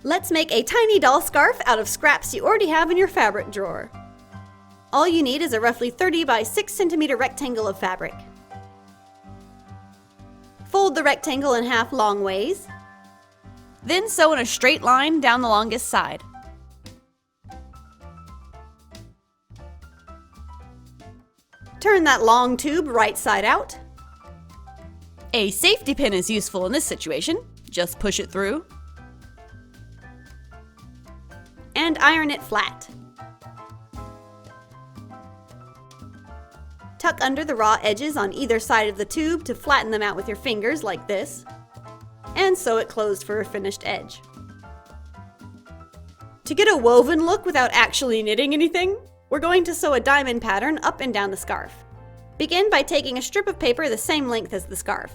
Let's make a tiny doll scarf out of scraps you already have in your fabric drawer. All you need is a roughly 30 by 6 centimeter rectangle of fabric. Fold the rectangle in half long ways. Then sew in a straight line down the longest side. Turn that long tube right side out. A safety pin is useful in this situation. Just push it through. And iron it flat. Tuck under the raw edges on either side of the tube to flatten them out with your fingers like this, and sew it closed for a finished edge. To get a woven look without actually knitting anything, we're going to sew a diamond pattern up and down the scarf. Begin by taking a strip of paper the same length as the scarf.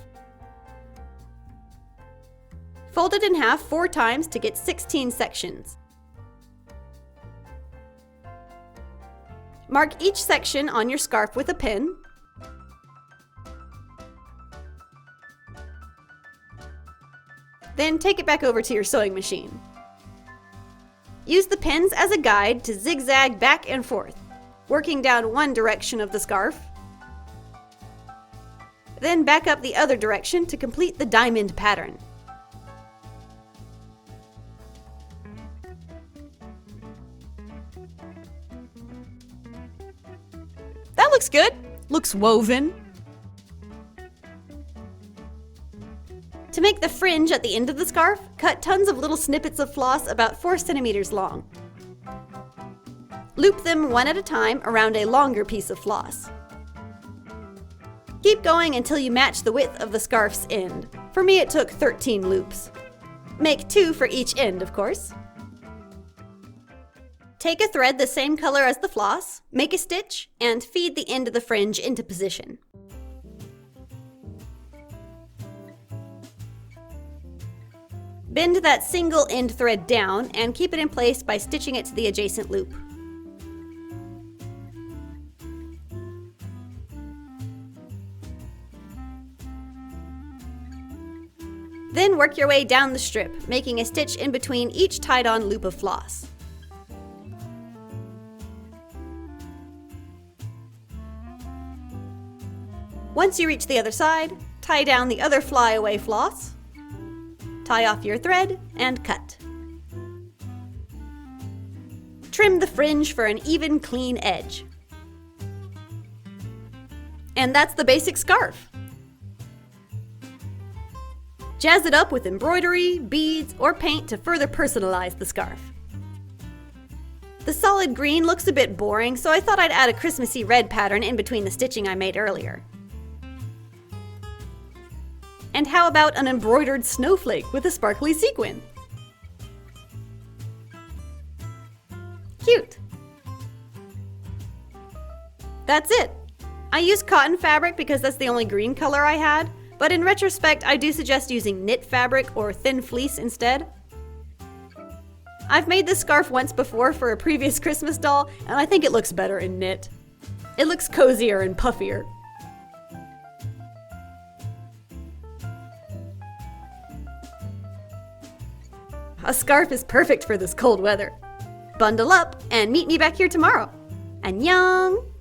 Fold it in half 4 times to get 16 sections. Mark each section on your scarf with a pin. Then take it back over to your sewing machine. Use the pins as a guide to zigzag back and forth, working down one direction of the scarf, then back up the other direction to complete the diamond pattern. That looks good. Looks woven. To make the fringe at the end of the scarf, cut tons of little snippets of floss about 4 centimeters long. Loop them one at a time around a longer piece of floss. Keep going until you match the width of the scarf's end. For me, it took 13 loops. Make 2 for each end, of course. Take a thread the same color as the floss, make a stitch, and feed the end of the fringe into position. Bend that single end thread down and keep it in place by stitching it to the adjacent loop. Then work your way down the strip, making a stitch in between each tied-on loop of floss. Once you reach the other side, tie down the other flyaway floss, tie off your thread, and cut. Trim the fringe for an even, clean edge. And that's the basic scarf. Jazz it up with embroidery, beads, or paint to further personalize the scarf. The solid green looks a bit boring, so I thought I'd add a Christmassy red pattern in between the stitching I made earlier. And how about an embroidered snowflake with a sparkly sequin? Cute! That's it! I used cotton fabric because that's the only green color I had, but in retrospect I do suggest using knit fabric or thin fleece instead. I've made this scarf once before for a previous Christmas doll, and I think it looks better in knit. It looks cozier and puffier. A scarf is perfect for this cold weather. Bundle up and meet me back here tomorrow. Annyeong!